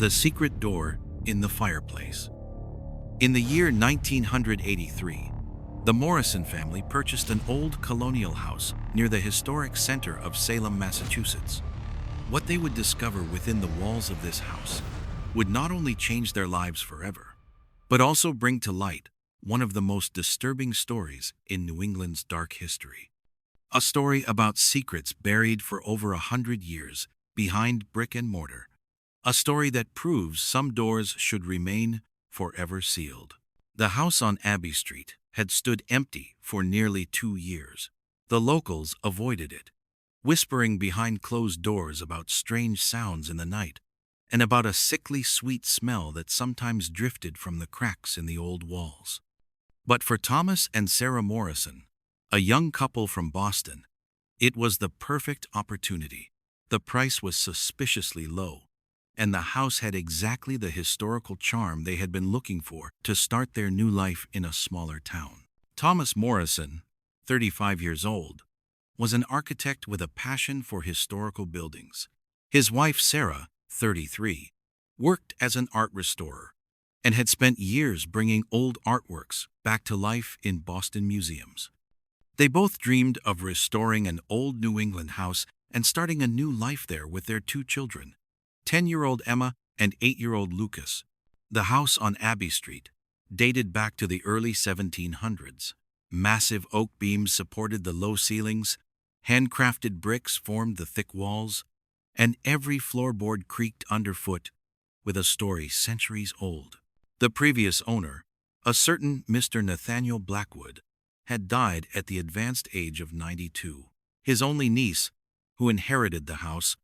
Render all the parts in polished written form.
The secret door in the fireplace. In the year 1983, the Morrison family purchased an old colonial house near the historic center of Salem, Massachusetts. What they would discover within the walls of this house would not only change their lives forever, but also bring to light one of the most disturbing stories in New England's dark history. A story about secrets buried for over 100 years behind brick and mortar. A story that proves some doors should remain forever sealed. The house on Abbey Street had stood empty for nearly 2 years. The locals avoided it, whispering behind closed doors about strange sounds in the night and about a sickly sweet smell that sometimes drifted from the cracks in the old walls. But for Thomas and Sarah Morrison, a young couple from Boston, it was the perfect opportunity. The price was suspiciously low, and the house had exactly the historical charm they had been looking for to start their new life in a smaller town. Thomas Morrison, 35 years old, was an architect with a passion for historical buildings. His wife Sarah, 33, worked as an art restorer and had spent years bringing old artworks back to life in Boston museums. They both dreamed of restoring an old New England house and starting a new life there with their 2 children, 10-year-old Emma and 8-year-old Lucas. The house on Abbey Street dated back to the early 1700s. Massive oak beams supported the low ceilings, handcrafted bricks formed the thick walls, and every floorboard creaked underfoot with a story centuries old. The previous owner, a certain Mr. Nathaniel Blackwood, had died at the advanced age of 92. His only niece, who inherited the house,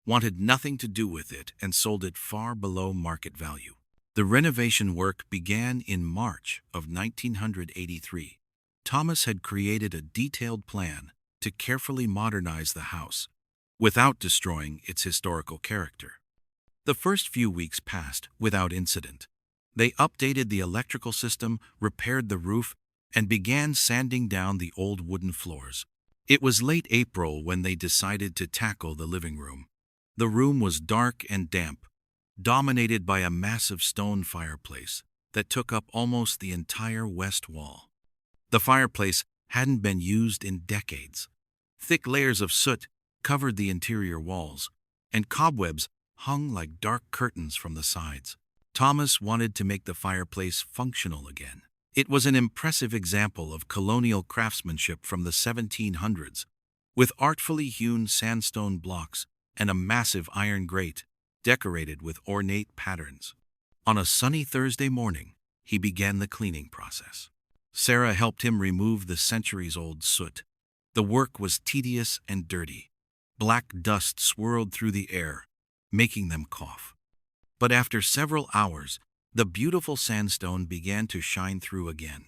wanted nothing to do with it and sold it far below market value. The renovation work began in March of 1983. Thomas had created a detailed plan to carefully modernize the house without destroying its historical character. The first few weeks passed without incident. They updated the electrical system, repaired the roof, and began sanding down the old wooden floors. It was late April when they decided to tackle the living room. The room was dark and damp, dominated by a massive stone fireplace that took up almost the entire west wall. The fireplace hadn't been used in decades. Thick layers of soot covered the interior walls, and cobwebs hung like dark curtains from the sides. Thomas wanted to make the fireplace functional again. It was an impressive example of colonial craftsmanship from the 1700s, with artfully hewn sandstone blocks and a massive iron grate decorated with ornate patterns. On a sunny Thursday morning, he began the cleaning process. Sarah helped him remove the centuries-old soot. The work was tedious and dirty. Black dust swirled through the air, making them cough. But after several hours, the beautiful sandstone began to shine through again,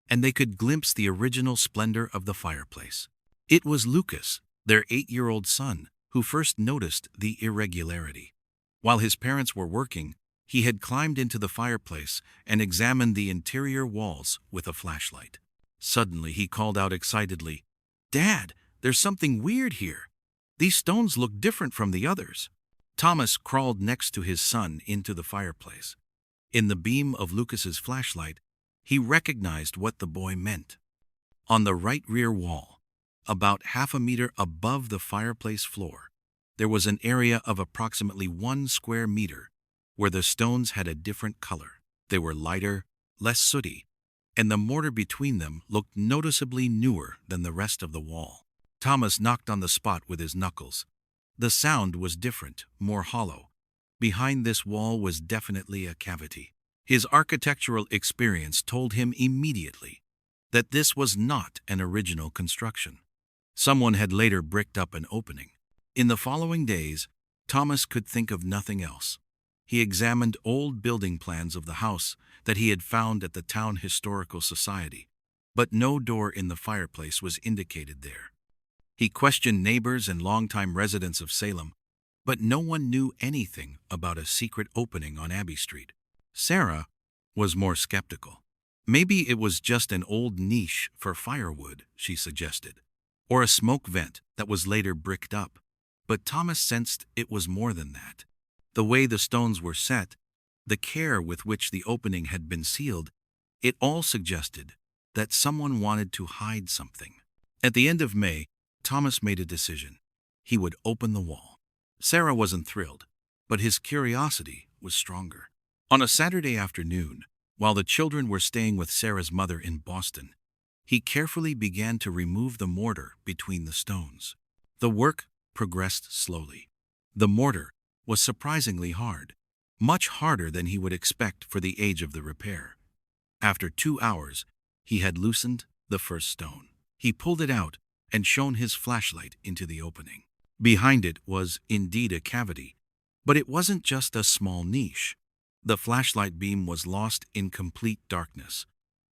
and they could glimpse the original splendor of the fireplace. It was Lucas, their 8-year-old son, who first noticed the irregularity. While his parents were working, he had climbed into the fireplace and examined the interior walls with a flashlight. Suddenly, he called out excitedly, "Dad, there's something weird here. These stones look different from the others." Thomas crawled next to his son into the fireplace. In the beam of Lucas's flashlight, he recognized what the boy meant. On the right rear wall, about half a meter above the fireplace floor, there was an area of approximately 1 square meter where the stones had a different color. They were lighter, less sooty, and the mortar between them looked noticeably newer than the rest of the wall. Thomas knocked on the spot with his knuckles. The sound was different, more hollow. Behind this wall was definitely a cavity. His architectural experience told him immediately that this was not an original construction. Someone had later bricked up an opening. In the following days, Thomas could think of nothing else. He examined old building plans of the house that he had found at the Town Historical Society, but no door in the fireplace was indicated there. He questioned neighbors and longtime residents of Salem, but no one knew anything about a secret opening on Abbey Street. Sarah was more skeptical. Maybe it was just an old niche for firewood, she suggested, or a smoke vent that was later bricked up. But Thomas sensed it was more than that. The way the stones were set, the care with which the opening had been sealed, it all suggested that someone wanted to hide something. At the end of May, Thomas made a decision. He would open the wall. Sarah wasn't thrilled, but his curiosity was stronger. On a Saturday afternoon, while the children were staying with Sarah's mother in Boston, he carefully began to remove the mortar between the stones. The work progressed slowly. The mortar was surprisingly hard, much harder than he would expect for the age of the repair. After 2 hours, he had loosened the first stone. He pulled it out and shone his flashlight into the opening. Behind it was indeed a cavity, but it wasn't just a small niche. The flashlight beam was lost in complete darkness.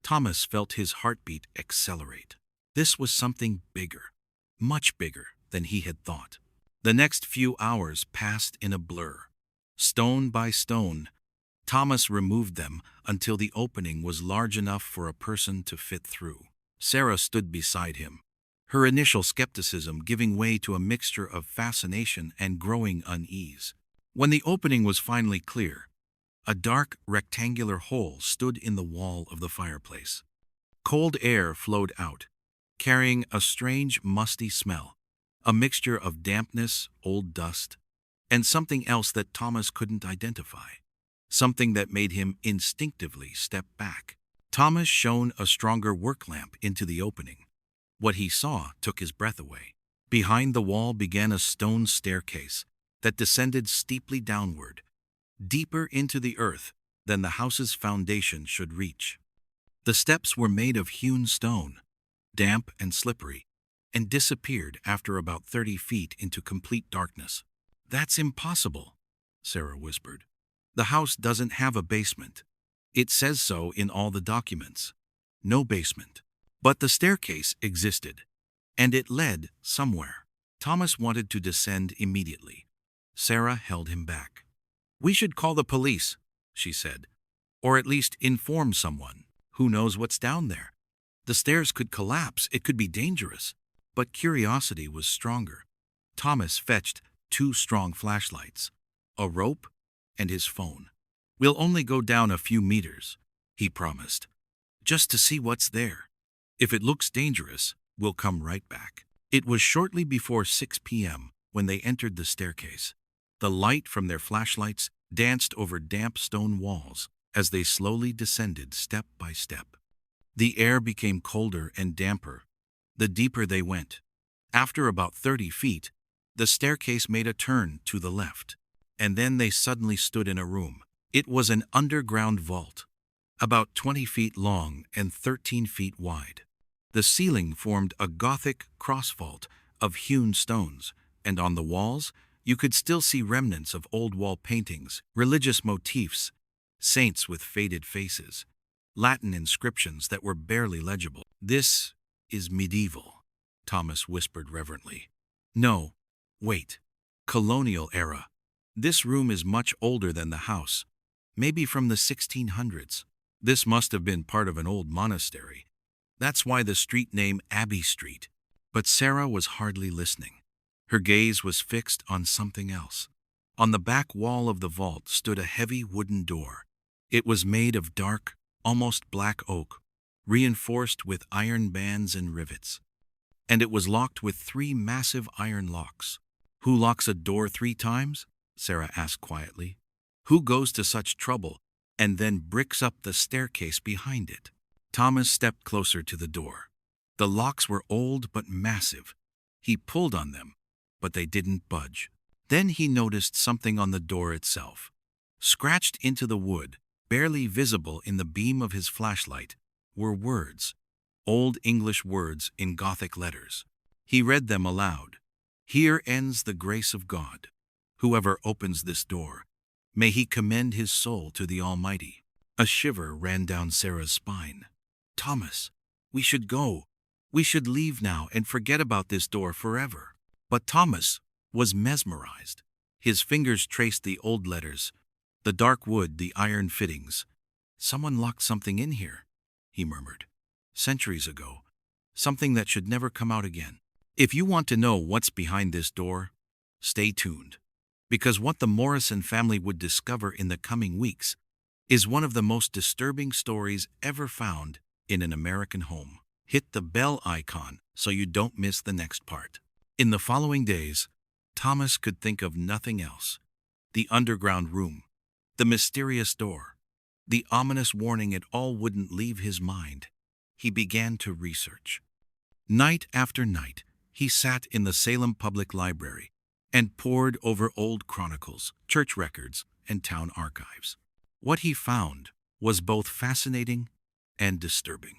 Thomas felt his heartbeat accelerate. This was something bigger, much bigger than he had thought. The next few hours passed in a blur. Stone by stone, Thomas removed them until the opening was large enough for a person to fit through. Sarah stood beside him, her initial skepticism giving way to a mixture of fascination and growing unease. When the opening was finally clear, a dark, rectangular hole stood in the wall of the fireplace. Cold air flowed out, carrying a strange, musty smell, a mixture of dampness, old dust, and something else that Thomas couldn't identify, something that made him instinctively step back. Thomas shone a stronger work lamp into the opening. What he saw took his breath away. Behind the wall began a stone staircase that descended steeply downward, deeper into the earth than the house's foundation should reach. The steps were made of hewn stone, damp and slippery, and disappeared after about 30 feet into complete darkness. "That's impossible," Sarah whispered. "The house doesn't have a basement. It says so in all the documents. No basement." But the staircase existed, and it led somewhere. Thomas wanted to descend immediately. Sarah held him back. "We should call the police," she said, "or at least inform someone. Who knows what's down there? The stairs could collapse, it could be dangerous." But curiosity was stronger. Thomas fetched 2 strong flashlights, a rope, and his phone. "We'll only go down a few meters," he promised, "just to see what's there. If it looks dangerous, we'll come right back." It was shortly before 6 p.m. when they entered the staircase. The light from their flashlights danced over damp stone walls as they slowly descended step by step. The air became colder and damper the deeper they went. After about 30 feet, the staircase made a turn to the left, and then they suddenly stood in a room. It was an underground vault, about 20 feet long and 13 feet wide. The ceiling formed a gothic cross vault of hewn stones, and on the walls, you could still see remnants of old wall paintings, religious motifs, saints with faded faces, Latin inscriptions that were barely legible. "This is medieval," Thomas whispered reverently. "No, wait. Colonial era. This room is much older than the house, maybe from the 1600s. This must have been part of an old monastery. That's why the street name Abbey Street." But Sarah was hardly listening. Her gaze was fixed on something else. On the back wall of the vault stood a heavy wooden door. It was made of dark, almost black oak, reinforced with iron bands and rivets. And it was locked with 3 massive iron locks. "Who locks a door 3 times?" Sarah asked quietly. "Who goes to such trouble and then bricks up the staircase behind it?" Thomas stepped closer to the door. The locks were old but massive. He pulled on them, but they didn't budge. Then he noticed something on the door itself. Scratched into the wood, barely visible in the beam of his flashlight, were words, old English words in Gothic letters. He read them aloud. "Here ends the grace of God. Whoever opens this door, may he commend his soul to the Almighty." A shiver ran down Sarah's spine. "Thomas, we should go. We should leave now and forget about this door forever." But Thomas was mesmerized. His fingers traced the old letters, the dark wood, the iron fittings. "Someone locked something in here," he murmured. "Centuries ago. Something that should never come out again. If you want to know what's behind this door, stay tuned. because what the Morrison family would discover in the coming weeks is one of the most disturbing stories ever found in an American home. Hit the bell icon so you don't miss the next part. In the following days, Thomas could think of nothing else. The underground room, the mysterious door, the ominous warning, it all wouldn't leave his mind. He began to research. Night after night, he sat in the Salem Public Library and pored over old chronicles, church records, and town archives. What he found was both fascinating and disturbing.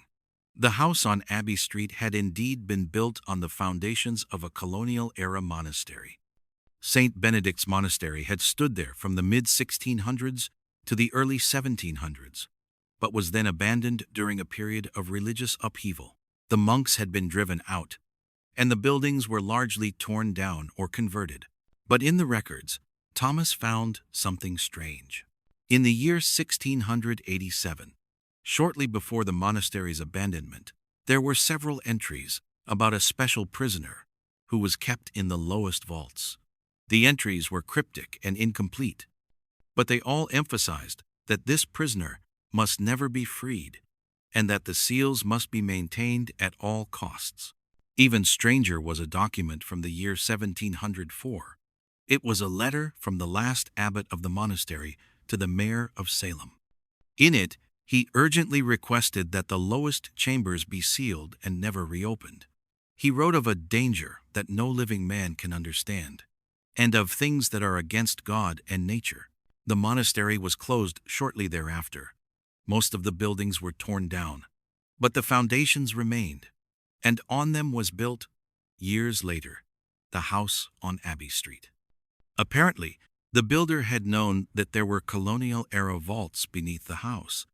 The house on Abbey Street had indeed been built on the foundations of a colonial-era monastery. St. Benedict's Monastery had stood there from the mid-1600s to the early 1700s, but was then abandoned during a period of religious upheaval. The monks had been driven out, and the buildings were largely torn down or converted. But in the records, Thomas found something strange. In the year 1687, shortly before the monastery's abandonment, there were several entries about a special prisoner who was kept in the lowest vaults. The entries were cryptic and incomplete, but they all emphasized that this prisoner must never be freed and that the seals must be maintained at all costs. Even stranger was a document from the year 1704. It was a letter from the last abbot of the monastery to the mayor of Salem. In it, he urgently requested that the lowest chambers be sealed and never reopened. He wrote of a danger that no living man can understand, and of things that are against God and nature. The monastery was closed shortly thereafter. Most of the buildings were torn down, but the foundations remained, and on them was built, years later, the house on Abbey Street. Apparently, the builder had known that there were colonial-era vaults beneath the house,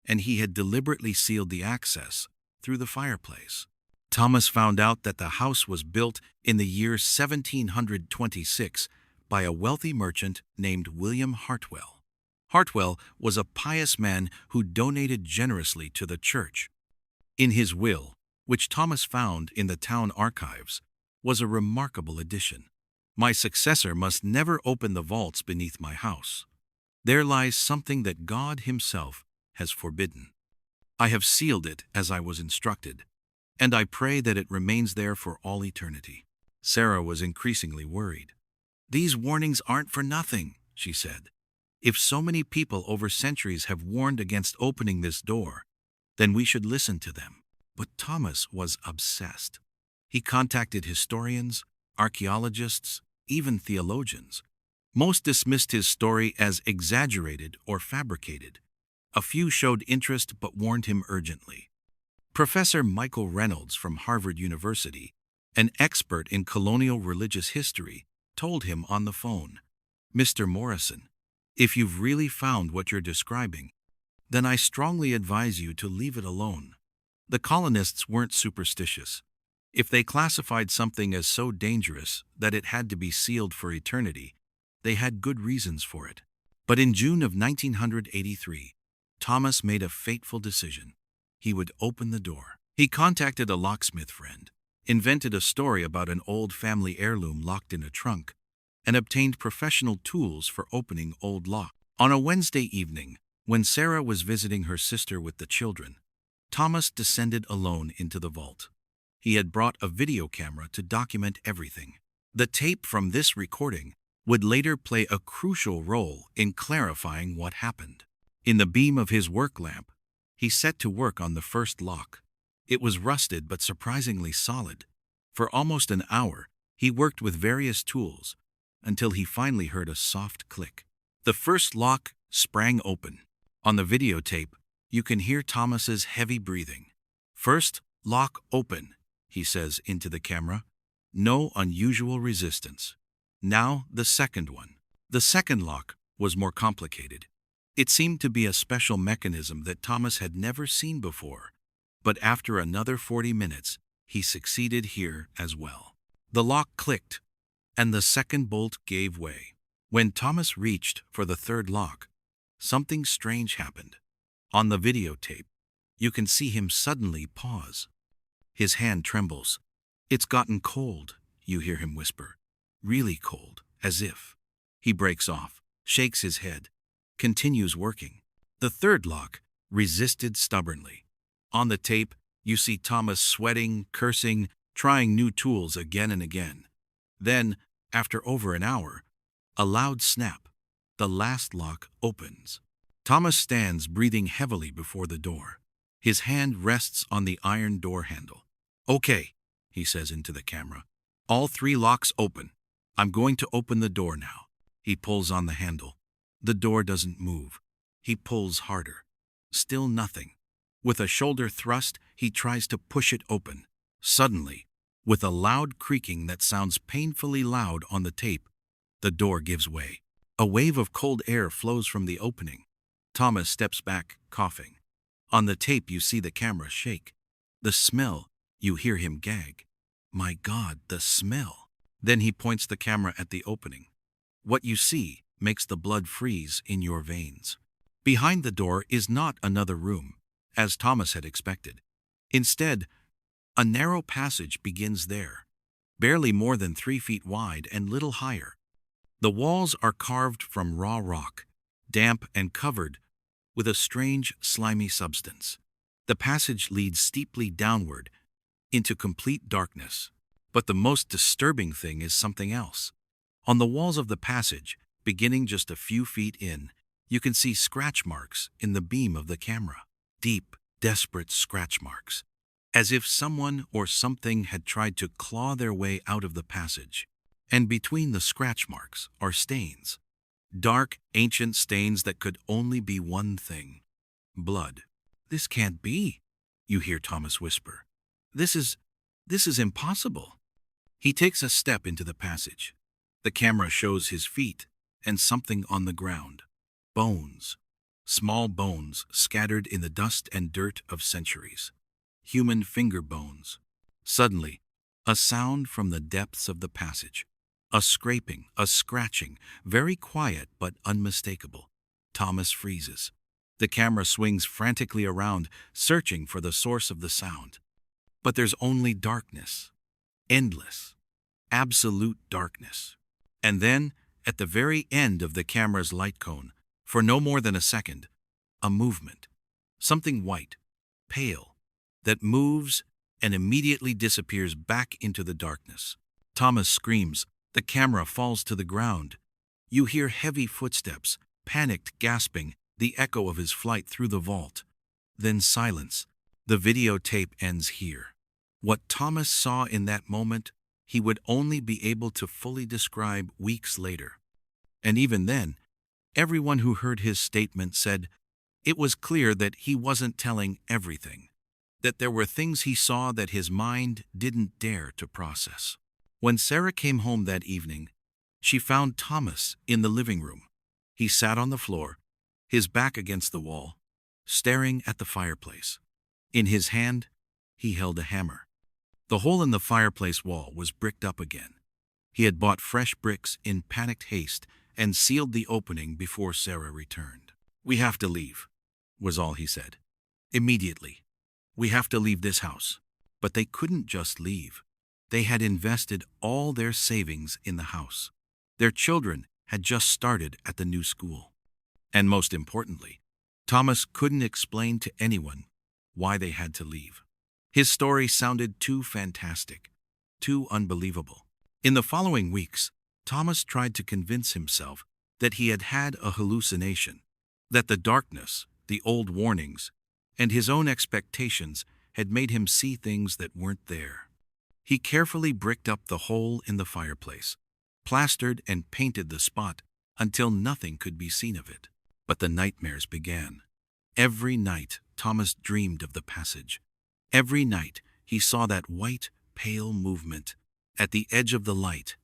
and he had deliberately sealed the access through the fireplace. Thomas found out that the house was built in the year 1726 by a wealthy merchant named William Hartwell. Hartwell was a pious man who donated generously to the church. In his will, which Thomas found in the town archives, was a remarkable addition. "My successor must never open the vaults beneath my house. There lies something that God himself has forbidden. I have sealed it as I was instructed, and I pray that it remains there for all eternity." Sarah was increasingly worried. "These warnings aren't for nothing," she said. "If so many people over centuries have warned against opening this door, then we should listen to them." But Thomas was obsessed. He contacted historians, archaeologists, even theologians. Most dismissed his story as exaggerated or fabricated. A few showed interest but warned him urgently. Professor Michael Reynolds from Harvard University, an expert in colonial religious history, told him on the phone, "Mr. Morrison, if you've really found what you're describing, then I strongly advise you to leave it alone." The colonists weren't superstitious. If they classified something as so dangerous that it had to be sealed for eternity, they had good reasons for it. But in June of 1983, Thomas made a fateful decision. He would open the door. He contacted a locksmith friend, invented a story about an old family heirloom locked in a trunk, and obtained professional tools for opening old locks. On a Wednesday evening, when Sarah was visiting her sister with the children, Thomas descended alone into the vault. He had brought a video camera to document everything. The tape from this recording would later play a crucial role in clarifying what happened. In the beam of his work lamp, he set to work on the first lock. It was rusted but surprisingly solid. For almost an hour, he worked with various tools until he finally heard a soft click. The first lock sprang open. On the videotape, you can hear Thomas's heavy breathing. "First lock open," he says into the camera. "No unusual resistance." Now the second one. The second lock was more complicated. It seemed to be a special mechanism that Thomas had never seen before, but after another 40 minutes, he succeeded here as well. The lock clicked, and the second bolt gave way. When Thomas reached for the third lock, something strange happened. On the videotape, you can see him suddenly pause. His hand trembles. "It's gotten cold," you hear him whisper. "Really cold, as if." He breaks off, shakes his head, continues working. The third lock resisted stubbornly. On the tape, you see Thomas sweating, cursing, trying new tools again and again. Then, after over an hour, a loud snap. The last lock opens. Thomas stands breathing heavily before the door. His hand rests on the iron door handle. "Okay," he says into the camera. "All 3 locks open. I'm going to open the door now." He pulls on the handle. The door doesn't move. He pulls harder. Still nothing. With a shoulder thrust, he tries to push it open. Suddenly, with a loud creaking that sounds painfully loud on the tape, the door gives way. A wave of cold air flows from the opening. Thomas steps back, coughing. On the tape, you see the camera shake. The smell, you hear him gag. My God, the smell. Then he points the camera at the opening. What you see makes the blood freeze in your veins. Behind the door is not another room, as Thomas had expected. Instead, a narrow passage begins there, barely more than 3 feet wide and little higher. The walls are carved from raw rock, damp and covered with a strange, slimy substance. The passage leads steeply downward into complete darkness. But the most disturbing thing is something else. On the walls of the passage, beginning just a few feet in, you can see scratch marks in the beam of the camera. Deep, desperate scratch marks. As if someone or something had tried to claw their way out of the passage. And between the scratch marks are stains. Dark, ancient stains that could only be one thing. Blood. "This can't be," you hear Thomas whisper. This is impossible." He takes a step into the passage. The camera shows his feet and something on the ground. Bones. Small bones scattered in the dust and dirt of centuries. Human finger bones. Suddenly, a sound from the depths of the passage. A scraping, a scratching, very quiet but unmistakable. Thomas freezes. The camera swings frantically around, searching for the source of the sound. But there's only darkness. Endless. Absolute darkness. And then, at the very end of the camera's light cone, for no more than a second, a movement. Something white, pale, that moves and immediately disappears back into the darkness. Thomas screams. The camera falls to the ground. You hear heavy footsteps, panicked gasping, the echo of his flight through the vault. Then silence. The videotape ends here. What Thomas saw in that moment, he would only be able to fully describe weeks later. And even then, everyone who heard his statement said it was clear that he wasn't telling everything, that there were things he saw that his mind didn't dare to process. When Sarah came home that evening, she found Thomas in the living room. He sat on the floor, his back against the wall, staring at the fireplace. In his hand, he held a hammer. The hole in the fireplace wall was bricked up again. He had bought fresh bricks in panicked haste and sealed the opening before Sarah returned. "We have to leave," was all he said. "Immediately. We have to leave this house." But they couldn't just leave. They had invested all their savings in the house. Their children had just started at the new school. And most importantly, Thomas couldn't explain to anyone why they had to leave. His story sounded too fantastic, too unbelievable. In the following weeks, Thomas tried to convince himself that he had had a hallucination, that the darkness, the old warnings, and his own expectations had made him see things that weren't there. He carefully bricked up the hole in the fireplace, plastered and painted the spot until nothing could be seen of it. But the nightmares began. Every night, Thomas dreamed of the passage. Every night, he saw that white, pale movement at the edge of the light.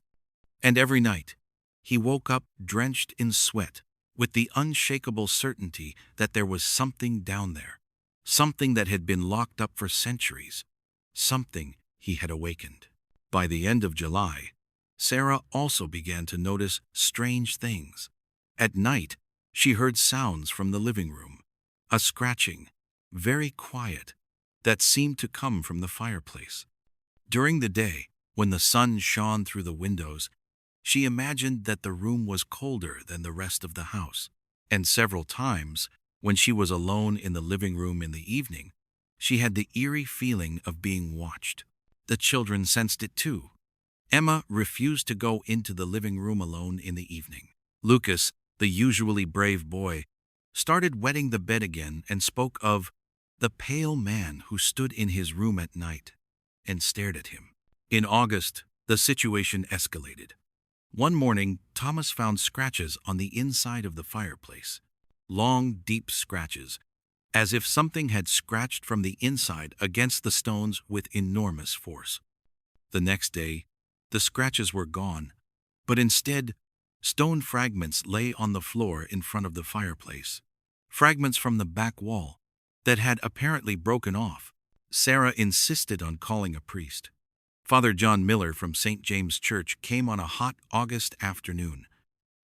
And every night, he woke up drenched in sweat, with the unshakable certainty that there was something down there, something that had been locked up for centuries, something he had awakened. By the end of July, Sarah also began to notice strange things. At night, she heard sounds from the living room, a scratching, very quiet, that seemed to come from the fireplace. During the day, when the sun shone through the windows, She imagined that the room was colder than the rest of the house, and several times, when she was alone in the living room in the evening, she had the eerie feeling of being watched. The children sensed it too. Emma refused to go into the living room alone in the evening. Lucas, the usually brave boy, started wetting the bed again and spoke of the pale man who stood in his room at night and stared at him. In August, the situation escalated. One morning, Thomas found scratches on the inside of the fireplace. Long, deep scratches, as if something had scratched from the inside against the stones with enormous force. The next day, the scratches were gone, but instead, stone fragments lay on the floor in front of the fireplace. Fragments from the back wall that had apparently broken off. Sarah insisted on calling a priest. Father John Miller from St. James Church came on a hot August afternoon.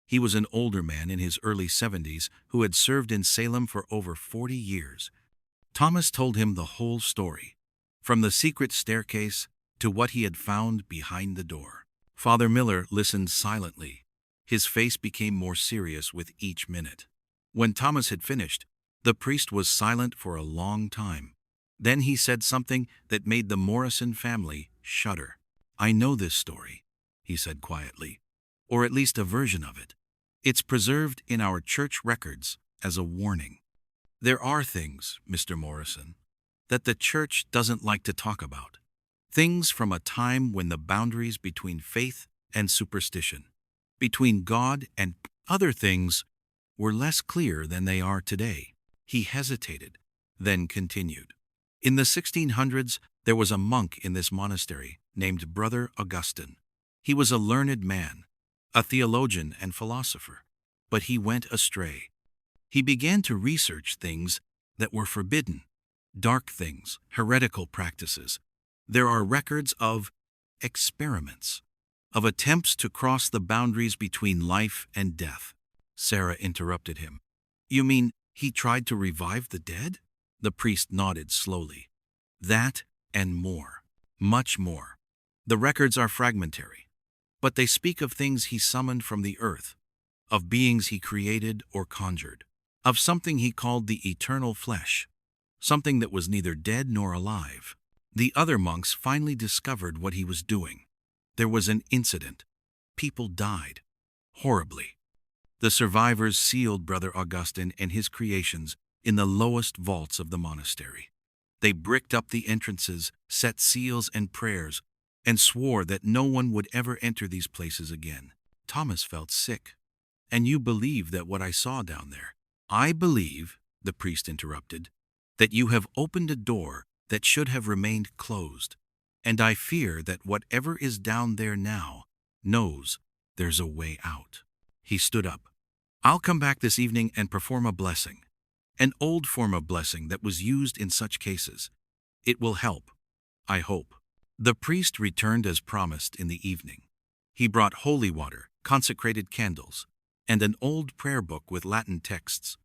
He was an older man in his early 70s who had served in Salem for over 40 years. Thomas told him the whole story, from the secret staircase to what he had found behind the door. Father Miller listened silently. His face became more serious with each minute. When Thomas had finished, the priest was silent for a long time. Then he said something that made the Morrison family shudder. "I know this story," he said quietly, "or at least a version of it. It's preserved in our church records as a warning. There are things, Mr. Morrison, that the church doesn't like to talk about. Things from a time when the boundaries between faith and superstition, between God and other things, were less clear than they are today." He hesitated, then continued. In the 1600s, there was a monk in this monastery named Brother Augustine. He was a learned man, a theologian and philosopher, but he went astray. He began to research things that were forbidden, dark things, heretical practices. There are records of experiments, of attempts to cross the boundaries between life and death. Sarah interrupted him. "You mean he tried to revive the dead?" The priest nodded slowly. "That and more, much more. The records are fragmentary, but they speak of things he summoned from the earth, of beings he created or conjured, of something he called the eternal flesh, something that was neither dead nor alive. The other monks finally discovered what he was doing. There was an incident. People died. Horribly. The survivors sealed Brother Augustine and his creations in the lowest vaults of the monastery. They bricked up the entrances, set seals and prayers, and swore that no one would ever enter these places again. Thomas felt sick. "And you believe that what I saw down there?" "I believe," the priest interrupted, "that you have opened a door that should have remained closed. And I fear that whatever is down there now knows there's a way out." He stood up. "I'll come back this evening and perform a blessing. An old form of blessing that was used in such cases. It will help, I hope." The priest returned as promised in the evening. He brought holy water, consecrated candles, and an old prayer book with Latin texts.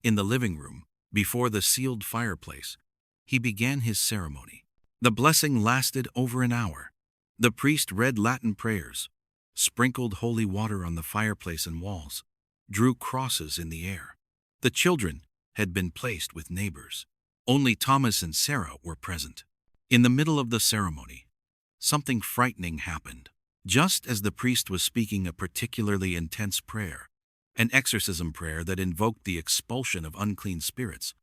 In the living room, before the sealed fireplace, he began his ceremony. The blessing lasted over an hour. The priest read Latin prayers, sprinkled holy water on the fireplace and walls, drew crosses in the air. The children had been placed with neighbors. Only Thomas and Sarah were present. In the middle of the ceremony, something frightening happened. Just as the priest was speaking a particularly intense prayer, an exorcism prayer that invoked the expulsion of unclean spirits,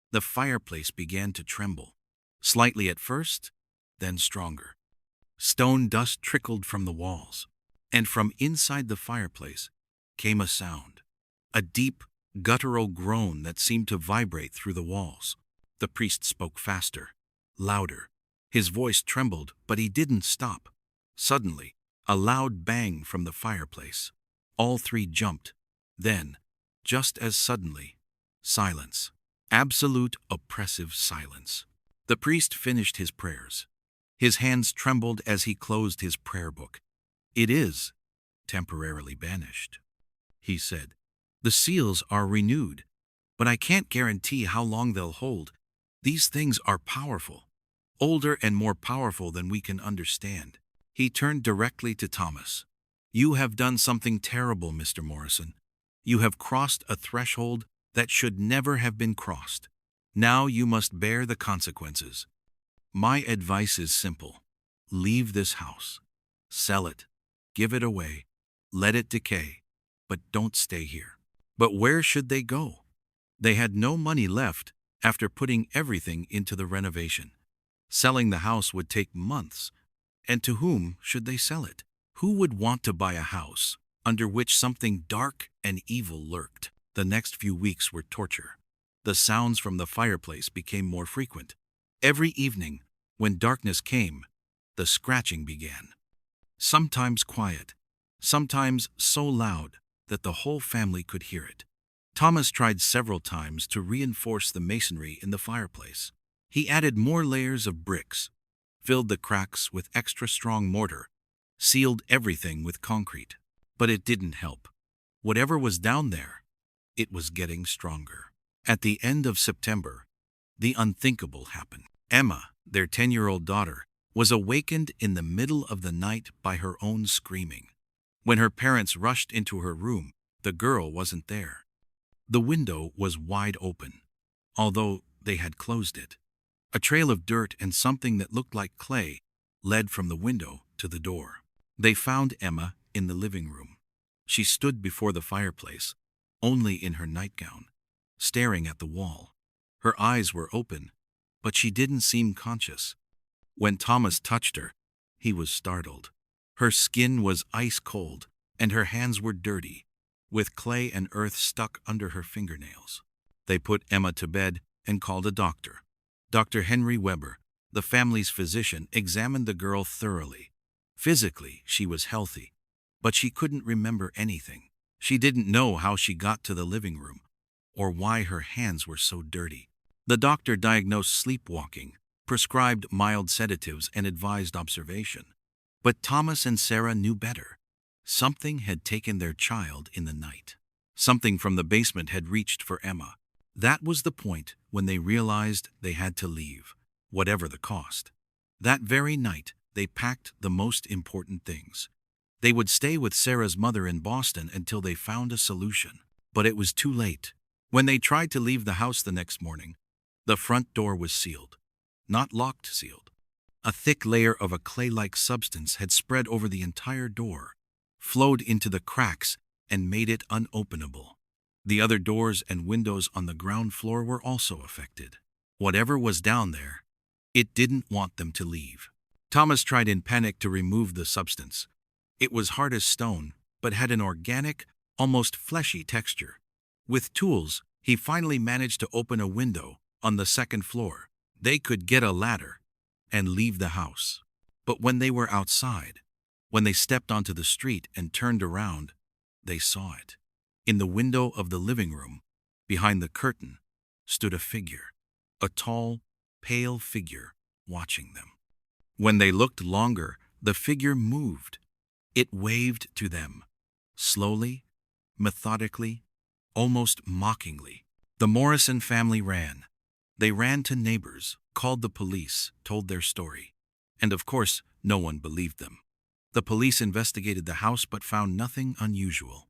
the fireplace began to tremble, slightly at first, then stronger. Stone dust trickled from the walls, and from inside the fireplace came a sound, a deep, guttural groan that seemed to vibrate through the walls. The priest spoke faster, louder. His voice trembled, but he didn't stop. Suddenly, a loud bang from the fireplace. All three jumped. Then, just as suddenly, silence. Absolute oppressive silence. The priest finished his prayers. His hands trembled as he closed his prayer book. "It is temporarily banished," he said. "The seals are renewed, but I can't guarantee how long they'll hold. These things are powerful, older and more powerful than we can understand." He turned directly to Thomas. "You have done something terrible, Mr. Morrison. You have crossed a threshold that should never have been crossed. Now you must bear the consequences. My advice is simple. Leave this house. Sell it. Give it away. Let it decay. But don't stay here." But where should they go? They had no money left after putting everything into the renovation. Selling the house would take months. And to whom should they sell it? Who would want to buy a house under which something dark and evil lurked? The next few weeks were torture. The sounds from the fireplace became more frequent. Every evening, when darkness came, the scratching began. Sometimes quiet, sometimes so loud that the whole family could hear it. Thomas tried several times to reinforce the masonry in the fireplace. He added more layers of bricks, filled the cracks with extra strong mortar, sealed everything with concrete. But it didn't help. Whatever was down there, it was getting stronger. At the end of September, the unthinkable happened. Emma, their 10-year-old daughter, was awakened in the middle of the night by her own screaming. When her parents rushed into her room, the girl wasn't there. The window was wide open, although they had closed it. A trail of dirt and something that looked like clay led from the window to the door. They found Emma in the living room. She stood before the fireplace, only in her nightgown, staring at the wall. Her eyes were open, but she didn't seem conscious. When Thomas touched her, he was startled. Her skin was ice cold, and her hands were dirty, with clay and earth stuck under her fingernails. They put Emma to bed and called a doctor. Dr. Henry Weber, the family's physician, examined the girl thoroughly. Physically, she was healthy, but she couldn't remember anything. She didn't know how she got to the living room, or why her hands were so dirty. The doctor diagnosed sleepwalking, prescribed mild sedatives, and advised observation. But Thomas and Sarah knew better. Something had taken their child in the night. Something from the basement had reached for Emma. That was the point when they realized they had to leave, whatever the cost. That very night, they packed the most important things. They would stay with Sarah's mother in Boston until they found a solution. But it was too late. When they tried to leave the house the next morning, the front door was sealed. Not locked, sealed. A thick layer of a clay-like substance had spread over the entire door, flowed into the cracks, and made it unopenable. The other doors and windows on the ground floor were also affected. Whatever was down there, it didn't want them to leave. Thomas tried in panic to remove the substance. It was hard as stone, but had an organic, almost fleshy texture. With tools, he finally managed to open a window on the second floor. They could get a ladder and leave the house. But when they were outside, when they stepped onto the street and turned around, they saw it. In the window of the living room, behind the curtain, stood a figure, a tall, pale figure watching them. When they looked longer, the figure moved. It waved to them, slowly, methodically, almost mockingly. The Morrison family ran. They ran to neighbors, called the police, told their story. And of course, no one believed them. The police investigated the house but found nothing unusual.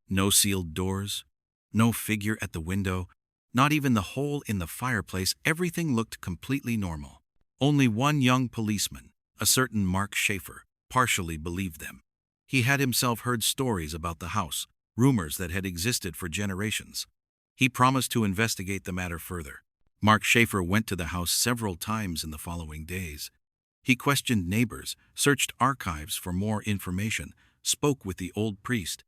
No sealed doors, no figure at the window, not even the hole in the fireplace. Everything looked completely normal. Only one young policeman, a certain Mark Schafer, partially believed them. He had himself heard stories about the house, rumors that had existed for generations. He promised to investigate the matter further. Mark Schafer went to the house several times in the following days. He questioned neighbors, searched archives for more information, spoke with the old priest.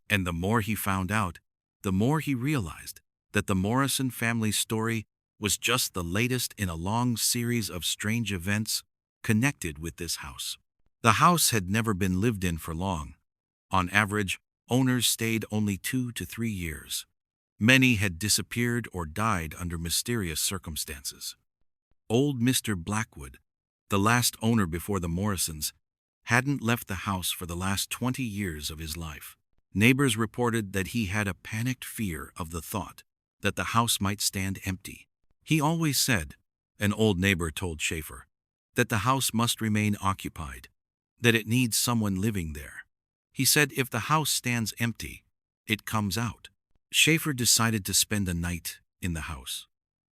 And the more he found out, the more he realized that the Morrison family's story was just the latest in a long series of strange events connected with this house. The house had never been lived in for long. On average, owners stayed only 2 to 3 years. Many had disappeared or died under mysterious circumstances. Old Mr. Blackwood, the last owner before the Morrisons, hadn't left the house for the last 20 years of his life. Neighbors reported that he had a panicked fear of the thought that the house might stand empty. He always said, an old neighbor told Schafer, that the house must remain occupied, that it needs someone living there. He said if the house stands empty, it comes out. Schafer decided to spend a night in the house,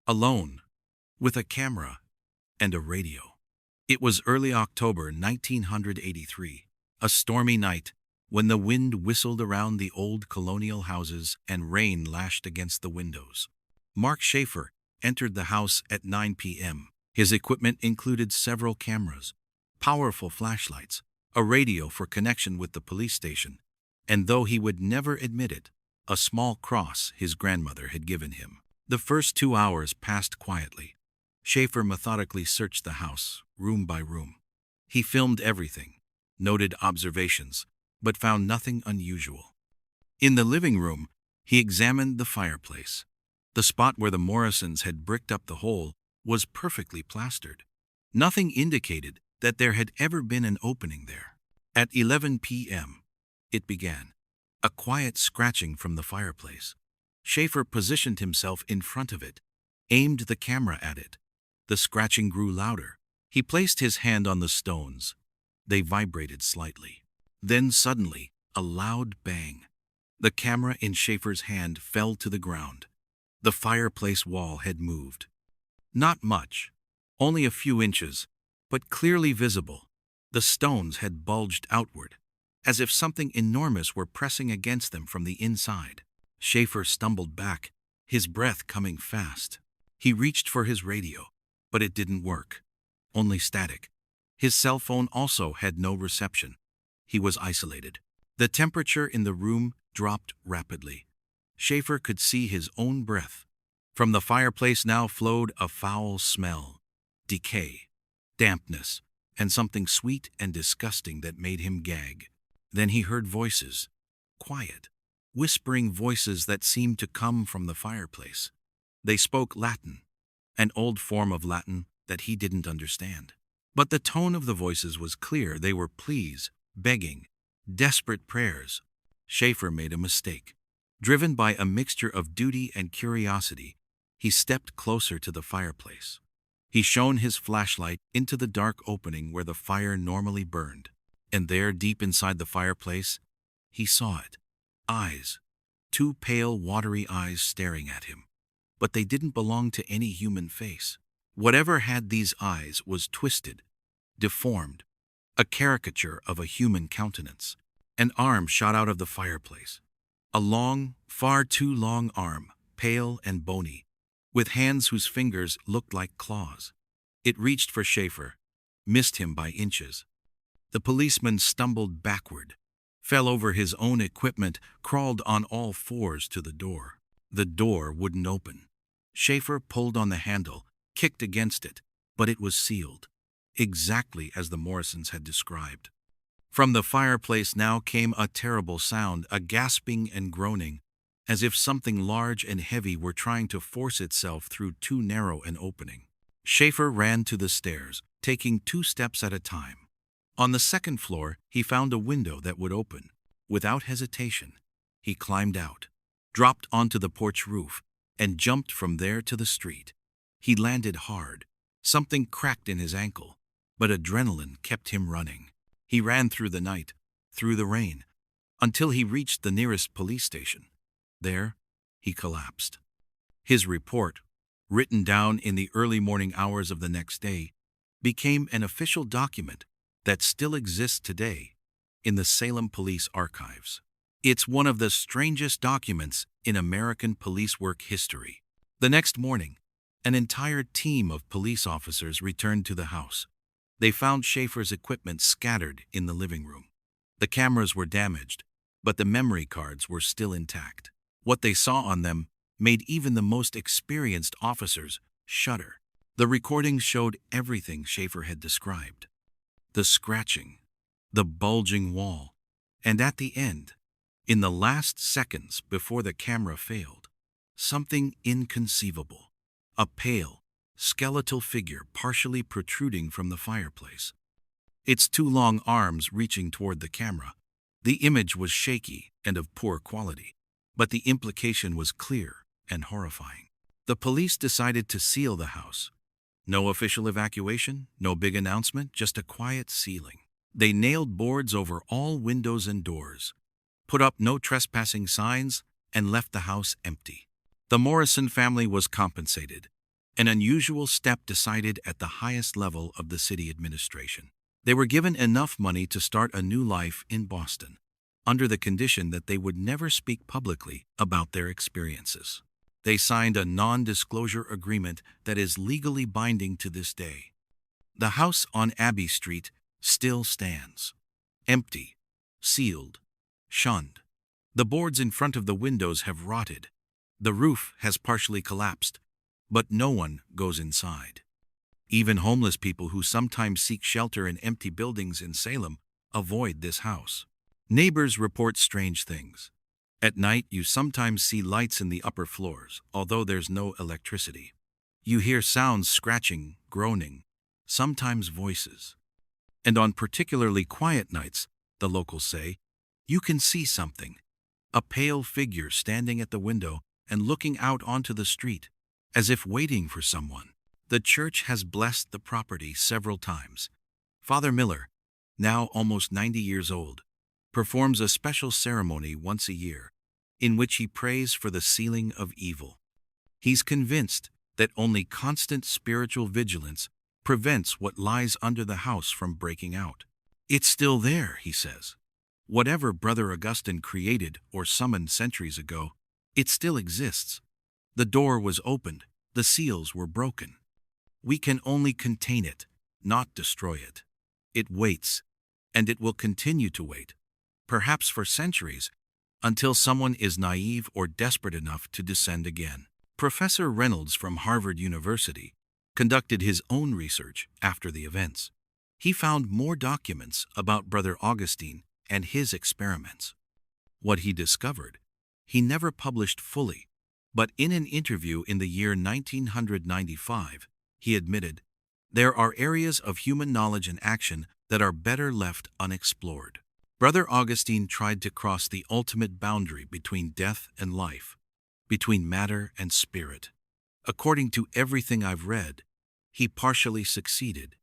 alone, with a camera and a radio. It was early October 1983, a stormy night when the wind whistled around the old colonial houses and rain lashed against the windows. Mark Schafer entered the house at 9 p.m. His equipment included several cameras, powerful flashlights, a radio for connection with the police station, and though he would never admit it, a small cross his grandmother had given him. The first 2 hours passed quietly. Schafer methodically searched the house, room by room. He filmed everything, noted observations, but found nothing unusual. In the living room, he examined the fireplace. The spot where the Morrisons had bricked up the hole was perfectly plastered. Nothing indicated that there had ever been an opening there. At 11 p.m., it began, a quiet scratching from the fireplace. Schafer positioned himself in front of it, aimed the camera at it. The scratching grew louder. He placed his hand on the stones. They vibrated slightly. Then suddenly, a loud bang. The camera in Schafer's hand fell to the ground. The fireplace wall had moved. Not much, only a few inches, but clearly visible. The stones had bulged outward, as if something enormous were pressing against them from the inside. Schafer stumbled back, his breath coming fast. He reached for his radio, but it didn't work. Only static. His cell phone also had no reception. He was isolated. The temperature in the room dropped rapidly. Schafer could see his own breath. From the fireplace now flowed a foul smell, decay, dampness, and something sweet and disgusting that made him gag. Then he heard voices, quiet, whispering voices that seemed to come from the fireplace. They spoke Latin, an old form of Latin that he didn't understand. But the tone of the voices was clear. They were pleas, begging, desperate prayers. Schafer made a mistake. Driven by a mixture of duty and curiosity, he stepped closer to the fireplace. He shone his flashlight into the dark opening where the fire normally burned. And there, deep inside the fireplace, he saw it. Eyes. 2 pale, watery eyes staring at him. But they didn't belong to any human face. Whatever had these eyes was twisted, deformed, a caricature of a human countenance. An arm shot out of the fireplace. A long, far too long arm, pale and bony, with hands whose fingers looked like claws. It reached for Schafer, missed him by inches. The policeman stumbled backward, fell over his own equipment, crawled on all fours to the door. The door wouldn't open. Schafer pulled on the handle, kicked against it, but it was sealed, exactly as the Morrisons had described. From the fireplace now came a terrible sound, a gasping and groaning, as if something large and heavy were trying to force itself through too narrow an opening. Schafer ran to the stairs, taking 2 steps at a time. On the 2nd floor, he found a window that would open. Without hesitation, he climbed out, dropped onto the porch roof, and jumped from there to the street. He landed hard. Something cracked in his ankle, but adrenaline kept him running. He ran through the night, through the rain, until he reached the nearest police station. There, he collapsed. His report, written down in the early morning hours of the next day, became an official document that still exists today in the Salem Police Archives. It's one of the strangest documents in American police work history. The next morning, an entire team of police officers returned to the house. They found Schafer's equipment scattered in the living room. The cameras were damaged, but the memory cards were still intact. What they saw on them made even the most experienced officers shudder. The recordings showed everything Schafer had described. The scratching, the bulging wall, and at the end, in the last seconds before the camera failed, something inconceivable. A pale, skeletal figure partially protruding from the fireplace. Its 2 long arms reaching toward the camera. The image was shaky and of poor quality, but the implication was clear and horrifying. The police decided to seal the house. No official evacuation, no big announcement, just a quiet sealing. They nailed boards over all windows and doors, put up no trespassing signs, and left the house empty. The Morrison family was compensated, an unusual step decided at the highest level of the city administration. They were given enough money to start a new life in Boston, under the condition that they would never speak publicly about their experiences. They signed a non-disclosure agreement that is legally binding to this day. The house on Abbey Street still stands, empty, sealed, shunned. The boards in front of the windows have rotted. The roof has partially collapsed, but no one goes inside. Even homeless people who sometimes seek shelter in empty buildings in Salem avoid this house. Neighbors report strange things. At night, you sometimes see lights in the upper floors, although there's no electricity. You hear sounds scratching, groaning, sometimes voices. And on particularly quiet nights, the locals say, you can see something, a pale figure standing at the window and looking out onto the street, as if waiting for someone. The church has blessed the property several times. Father Miller, now almost 90 years old, performs a special ceremony once a year, in which he prays for the sealing of evil. He's convinced that only constant spiritual vigilance prevents what lies under the house from breaking out. It's still there, he says. Whatever Brother Augustine created or summoned centuries ago, it still exists. The door was opened, the seals were broken. We can only contain it, not destroy it. It waits, and it will continue to wait, perhaps for centuries, until someone is naive or desperate enough to descend again. Professor Reynolds from Harvard University conducted his own research after the events. He found more documents about Brother Augustine and his experiments. What he discovered, he never published fully, but in an interview in the year 1995, he admitted, there are areas of human knowledge and action that are better left unexplored. Brother Augustine tried to cross the ultimate boundary between death and life, between matter and spirit. According to everything I've read, he partially succeeded.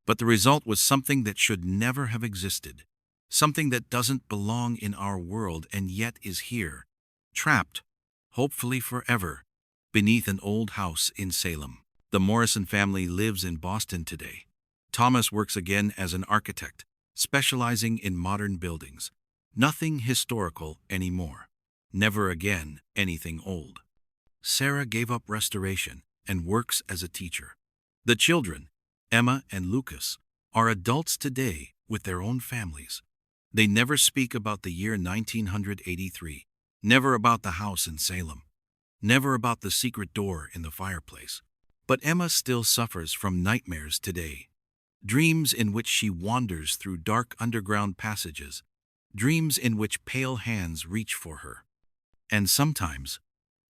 But the result was something that should never have existed, something that doesn't belong in our world and yet is here, trapped, hopefully forever, beneath an old house in Salem. The Morrison family lives in Boston today. Thomas works again as an architect, specializing in modern buildings. Nothing historical anymore. Never again anything old. Sarah gave up restoration and works as a teacher. The children, Emma and Lucas, are adults today with their own families. They never speak about the year 1983, never about the house in Salem, never about the secret door in the fireplace. But Emma still suffers from nightmares today. Dreams in which she wanders through dark underground passages, dreams in which pale hands reach for her. And sometimes,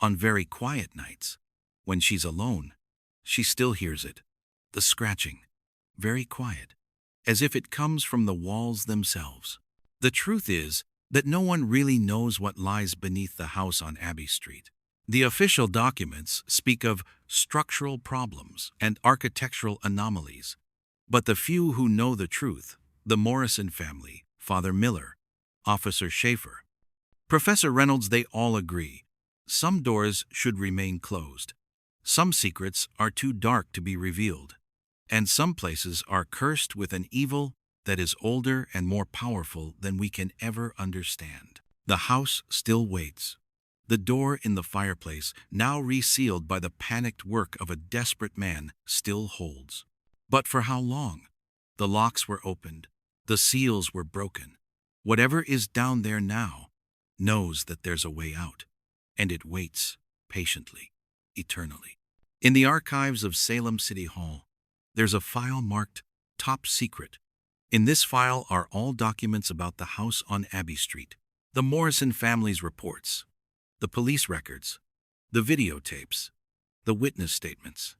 on very quiet nights, when she's alone, she still hears it, the scratching, very quiet, as if it comes from the walls themselves. The truth is that no one really knows what lies beneath the house on Abbey Street. The official documents speak of structural problems and architectural anomalies, but the few who know the truth, the Morrison family, Father Miller, Officer Schafer, Professor Reynolds, they all agree. Some doors should remain closed. Some secrets are too dark to be revealed. And some places are cursed with an evil that is older and more powerful than we can ever understand. The house still waits. The door in the fireplace, now resealed by the panicked work of a desperate man, still holds. But for how long? The locks were opened. The seals were broken. Whatever is down there now knows that there's a way out, and it waits patiently, eternally. In the archives of Salem City Hall, there's a file marked Top Secret. In this file are all documents about the house on Abbey Street, the Morrison family's reports, the police records, the videotapes, the witness statements.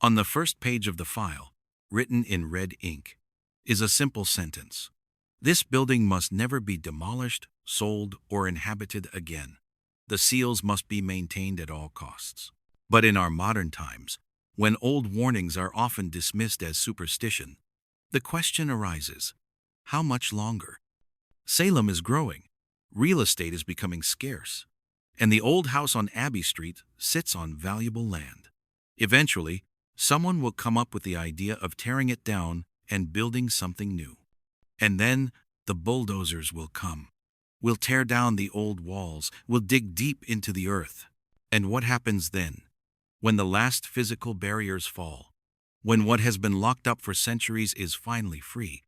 On the first page of the file, written in red ink, is a simple sentence. This building must never be demolished, sold, or inhabited again. The seals must be maintained at all costs. But in our modern times, when old warnings are often dismissed as superstition, the question arises, How much longer? Salem is growing. Real estate is becoming scarce. And the old house on Abbey Street sits on valuable land. Eventually, someone will come up with the idea of tearing it down and building something new. And then the bulldozers will come. We'll tear down the old walls. We'll dig deep into the earth. And what happens then? When the last physical barriers fall, when what has been locked up for centuries is finally free,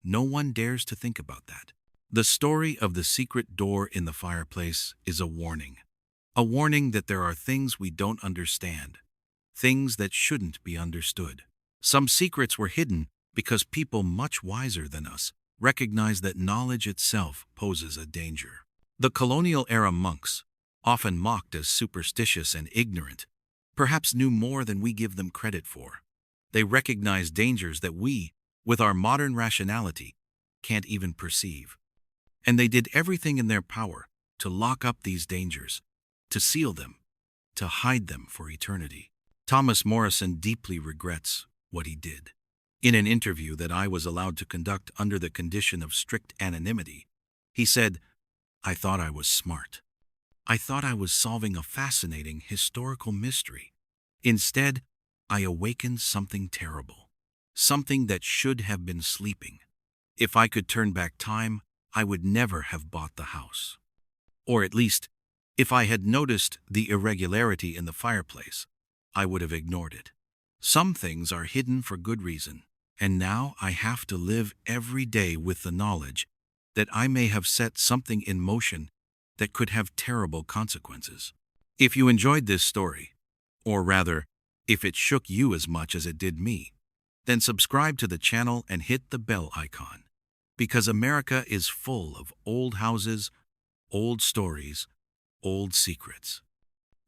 no one dares to think about that. The story of the secret door in the fireplace is a warning. A warning that there are things we don't understand, things that shouldn't be understood. Some secrets were hidden because people much wiser than us recognize that knowledge itself poses a danger. The colonial era monks, often mocked as superstitious and ignorant, perhaps knew more than we give them credit for. They recognized dangers that we, with our modern rationality, can't even perceive. And they did everything in their power to lock up these dangers, to seal them, to hide them for eternity. Thomas Morrison deeply regrets what he did. In an interview that I was allowed to conduct under the condition of strict anonymity, he said, "I thought I was smart. I thought I was solving a fascinating historical mystery. Instead, I awakened something terrible, something that should have been sleeping. If I could turn back time, I would never have bought the house. Or at least, if I had noticed the irregularity in the fireplace, I would have ignored it. Some things are hidden for good reason, and now I have to live every day with the knowledge that I may have set something in motion that could have terrible consequences." If you enjoyed this story, or rather, if it shook you as much as it did me, then subscribe to the channel and hit the bell icon. Because America is full of old houses, old stories, old secrets.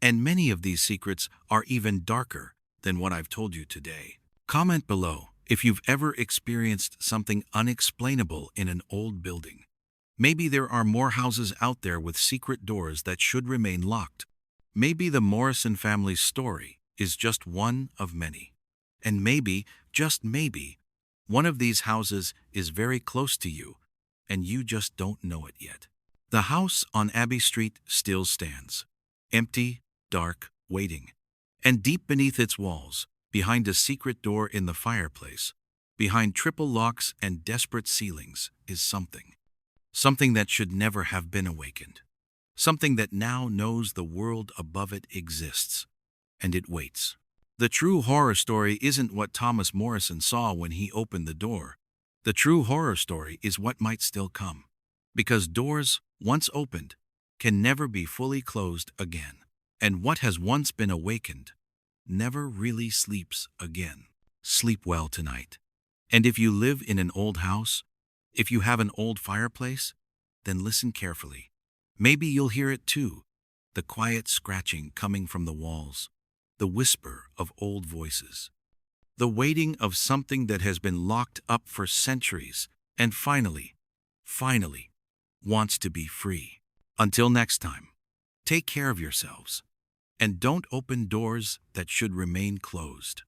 And many of these secrets are even darker than what I've told you today. Comment below if you've ever experienced something unexplainable in an old building. Maybe there are more houses out there with secret doors that should remain locked. Maybe the Morrison family's story is just one of many. And maybe, just maybe, one of these houses is very close to you, and you just don't know it yet. The house on Abbey Street still stands, empty, dark, waiting. And deep beneath its walls, behind a secret door in the fireplace, behind triple locks and desperate ceilings, is something. Something that should never have been awakened. Something that now knows the world above it exists, and it waits. The true horror story isn't what Thomas Morrison saw when he opened the door. The true horror story is what might still come. Because doors, once opened, can never be fully closed again. And what has once been awakened never really sleeps again. Sleep well tonight. And if you live in an old house, if you have an old fireplace, then listen carefully. Maybe you'll hear it too, the quiet scratching coming from the walls, the whisper of old voices, the waiting of something that has been locked up for centuries and finally, wants to be free. Until next time, take care of yourselves and don't open doors that should remain closed.